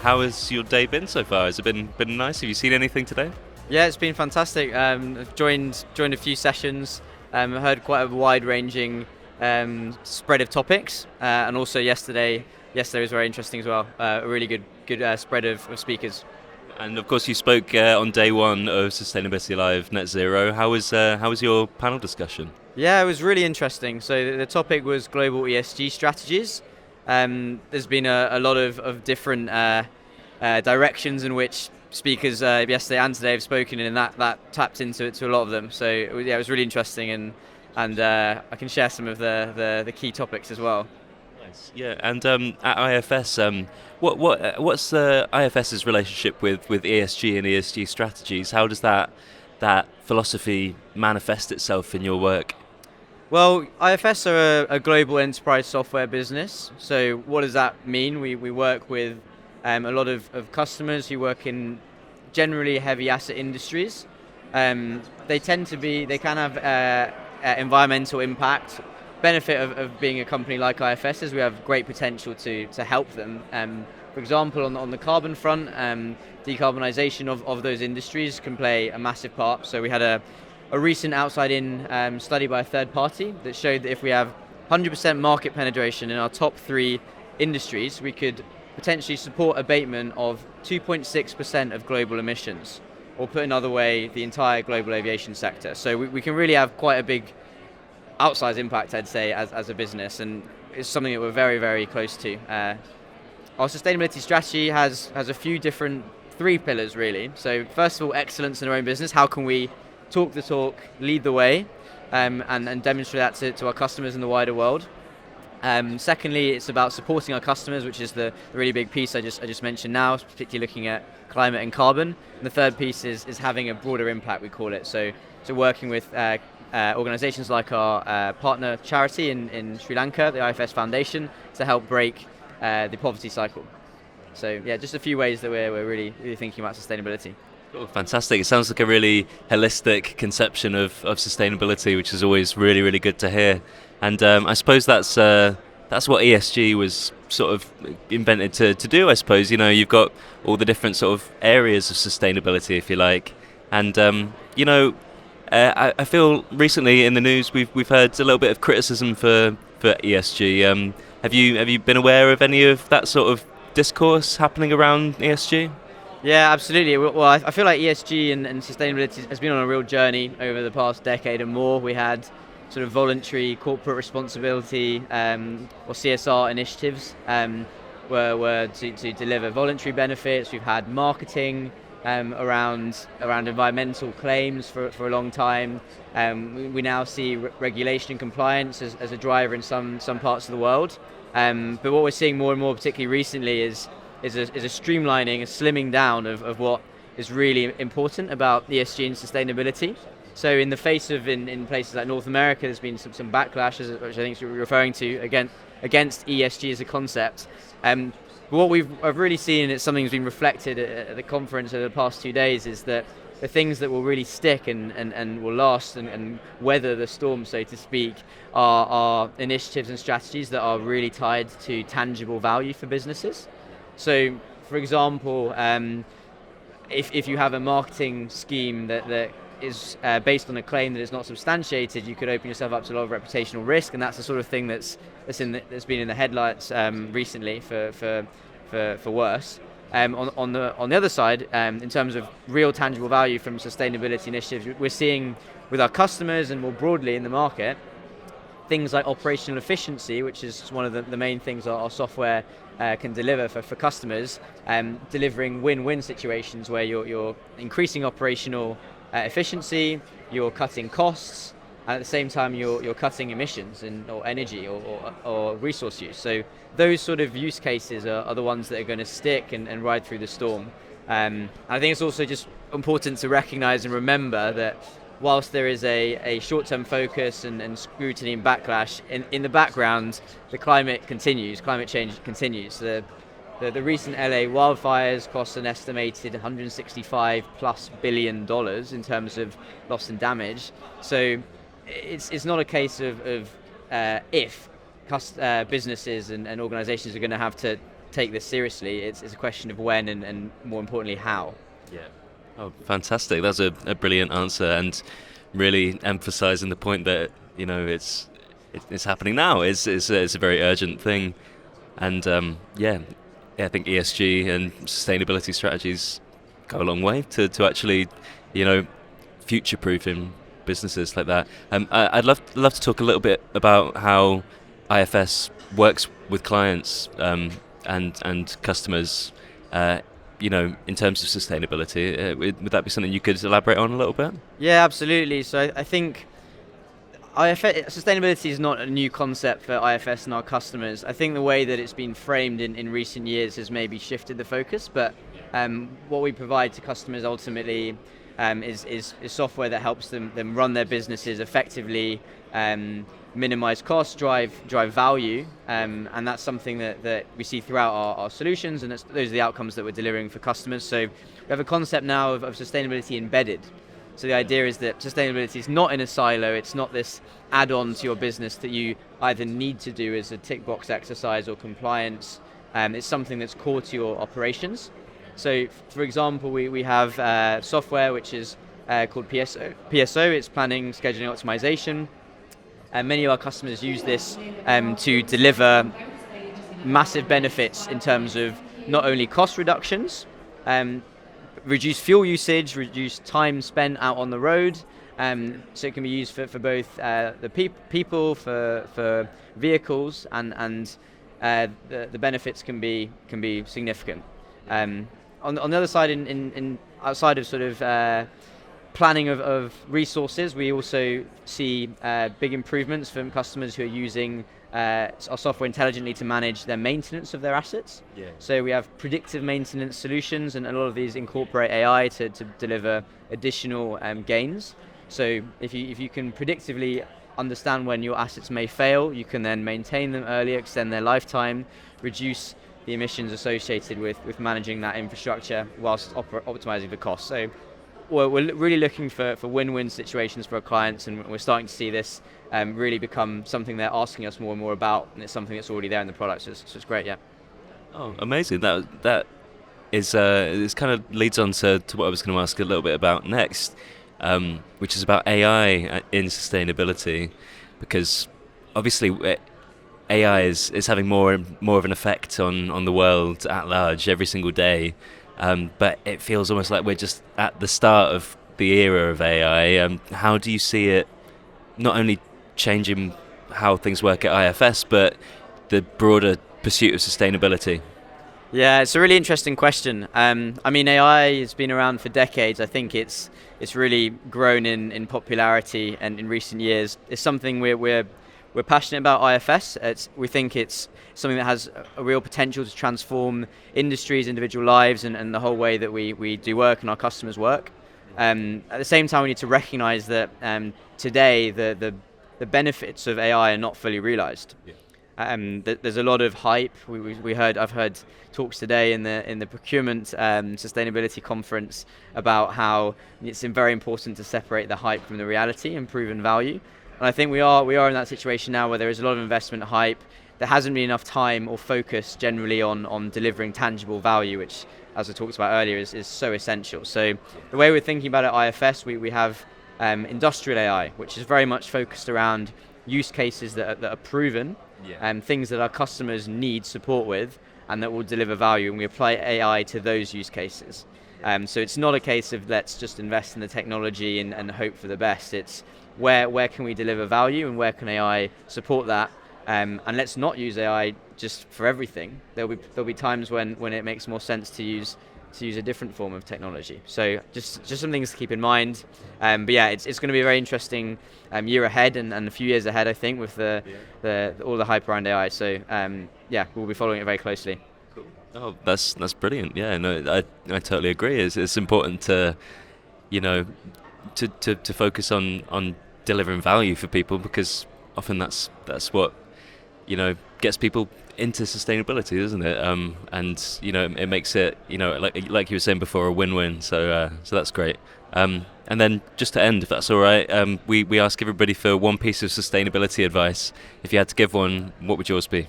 How has your day been so far? Has it been nice? Have you seen anything today? Yeah, it's been fantastic. I've joined a few sessions. Heard quite a wide-ranging spread of topics, and also yesterday was very interesting as well. A really good spread of speakers. And of course, you spoke on day one of Sustainability Live Net Zero. How was your panel discussion? Yeah, it was really interesting. So the topic was global ESG strategies. There's been a lot of different directions in which speakers yesterday and today have spoken, and that tapped into it to a lot of them. So yeah, it was really interesting, and I can share some of the key topics as well. Nice. Yeah, and at IFS, what's IFS's relationship with ESG and ESG strategies? How does that philosophy manifest itself in your work? Well, IFS are a global enterprise software business. So what does that mean? We work with a lot of customers who work in generally heavy asset industries. They can have environmental impact. Benefit of being a company like IFS is we have great potential to help them. For example, on the carbon front, decarbonisation of those industries can play a massive part. So we had a recent outside-in study by a third party that showed that if we have 100% market penetration in our top three industries, we could potentially support abatement of 2.6% of global emissions, or put another way, the entire global aviation sector. So we can really have quite a big outsized impact, I'd say, as a business, and it's something that we're very, very close to. Our sustainability strategy has a few different three pillars, really. So first of all, excellence in our own business. How can we talk the talk, lead the way, and demonstrate that to our customers in the wider world? Secondly, it's about supporting our customers, which is the really big piece I just mentioned now, particularly looking at climate and carbon. And the third piece is having a broader impact, we call it. So working with organisations like our partner charity in Sri Lanka, the IFS Foundation, to help break the poverty cycle. So yeah, just a few ways that we're really thinking about sustainability. Oh, fantastic. It sounds like a really holistic conception of sustainability, which is always really, really good to hear. And I suppose that's what ESG was sort of invented to do, I suppose. You've got all the different sort of areas of sustainability, if you like. And, I feel recently in the news we've heard a little bit of criticism for ESG. Have you been aware of any of that sort of discourse happening around ESG? Yeah, absolutely. Well, I feel like ESG and sustainability has been on a real journey over the past decade and more. We had sort of voluntary corporate responsibility or CSR initiatives were to deliver voluntary benefits. We've had marketing around environmental claims for a long time. We now see regulation and compliance as a driver in some parts of the world. But what we're seeing more and more, particularly recently, is a streamlining, a slimming down of what is really important about ESG and sustainability. So in the face of, in places like North America, there's been some backlash, which I think you're referring to, against ESG as a concept. But what I've really seen, and it's something that's been reflected at the conference over the past 2 days, is that the things that will really stick and will last and weather the storm, so to speak, are initiatives and strategies that are really tied to tangible value for businesses. So, for example, if you have a marketing scheme that is based on a claim that is not substantiated, you could open yourself up to a lot of reputational risk, and that's the sort of thing that's been in the headlights recently for worse. On the other side, in terms of real tangible value from sustainability initiatives, we're seeing with our customers and more broadly in the market things like operational efficiency, which is one of the main things our software can deliver for customers, delivering win-win situations where you're increasing operational efficiency, you're cutting costs, and at the same time you're cutting emissions or energy or resource use. So those sort of use cases are the ones that are going to stick and ride through the storm. I think it's also just important to recognize and remember that whilst there is a short-term focus and scrutiny and backlash, in the background, the climate change continues. The recent LA wildfires cost an estimated $165 plus billion in terms of loss and damage. So it's not a case of if businesses and organizations are going to have to take this seriously. It's a question of when and more importantly how. Yeah. Oh, fantastic! That's a brilliant answer, and really emphasising the point that it's happening now. It's a very urgent thing, and I think ESG and sustainability strategies go a long way to actually, future-proofing businesses like that. I'd love to talk a little bit about how IFS works with clients and customers. In terms of sustainability, would that be something you could elaborate on a little bit? Yeah, absolutely. So I think IFS, sustainability is not a new concept for IFS and our customers. I think the way that it's been framed in recent years has maybe shifted the focus, but what we provide to customers ultimately is software that helps them run their businesses effectively, minimize costs, drive value, and that's something that we see throughout our solutions, and those are the outcomes that we're delivering for customers. So we have a concept now of sustainability embedded. So the idea is that sustainability is not in a silo, it's not this add-on to your business that you either need to do as a tick box exercise or compliance. It's something that's core to your operations. So for example, we have software which is called PSO. PSO, it's planning, scheduling, optimization. And many of our customers use this to deliver massive benefits in terms of not only cost reductions, reduce fuel usage, reduce time spent out on the road. So it can be used for both the people, for vehicles, and the benefits can be significant. On the other side, in outside of sort of planning of resources, we also see big improvements from customers who are using our software intelligently to manage their maintenance of their assets. Yeah. So we have predictive maintenance solutions, and a lot of these incorporate AI to deliver additional gains. So if you can predictively understand when your assets may fail, you can then maintain them earlier, extend their lifetime, reduce the emissions associated with managing that infrastructure whilst optimizing the cost. So we're really looking for win-win situations for our clients, and we're starting to see this really become something they're asking us more and more about, and it's something that's already there in the product, so it's great, yeah. Oh, amazing. That is this kind of leads on to what I was going to ask a little bit about next, which is about AI in sustainability, because obviously AI is having more of an effect on the world at large every single day. But it feels almost like we're just at the start of the era of AI. How do you see it not only changing how things work at IFS, but the broader pursuit of sustainability? Yeah, it's a really interesting question. AI has been around for decades. I think it's really grown in popularity and in recent years. It's something we're passionate about IFS. We think it's something that has a real potential to transform industries, individual lives, and the whole way that we do work and our customers work. At the same time, we need to recognize that today the benefits of AI are not fully realized. Yeah. There's a lot of hype. I've heard talks today in the procurement sustainability conference about how it's very important to separate the hype from the reality and proven value. And I think we are in that situation now where there is a lot of investment hype. There hasn't been enough time or focus generally on delivering tangible value, which, as I talked about earlier, is so essential. So the way we're thinking about it at IFS, we have industrial AI, which is very much focused around use cases that are proven, things that our customers need support with, and that will deliver value, and we apply AI to those use cases. So it's not a case of let's just invest in the technology and hope for the best. It's where can we deliver value, and where can AI support that? And let's not use AI just for everything. There'll be times when it makes more sense to use a different form of technology. So just some things to keep in mind. But yeah, it's going to be a very interesting year ahead and a few years ahead, I think, with all the hype around AI. So we'll be following it very closely. Cool. Oh, that's brilliant. Yeah, no, I totally agree. It's important to to focus on delivering value for people, because often that's what gets people into sustainability, isn't it? And it makes it like you were saying before, a win-win. So that's great. And then just to end, if that's all right, we ask everybody for one piece of sustainability advice. If you had to give one, what would yours be?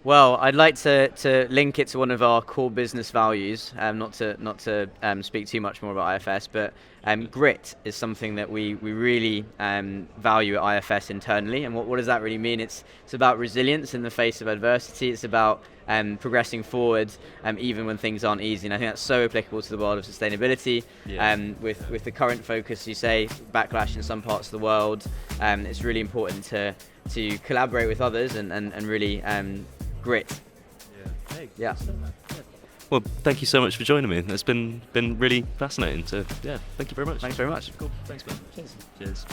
Well, I'd like to link it to one of our core business values. Not to speak too much more about IFS, but grit is something that we really value at IFS internally. And what does that really mean? It's about resilience in the face of adversity. It's about progressing forward even when things aren't easy. And I think that's so applicable to the world of sustainability. Yeah. With the current focus, you say, backlash in some parts of the world, it's really important to collaborate with others and really grit. Yeah. Well, thank you so much for joining me. It's been really fascinating. So yeah, thank you very much. Thanks very much. Cool. Thanks, man. Cheers. Cheers.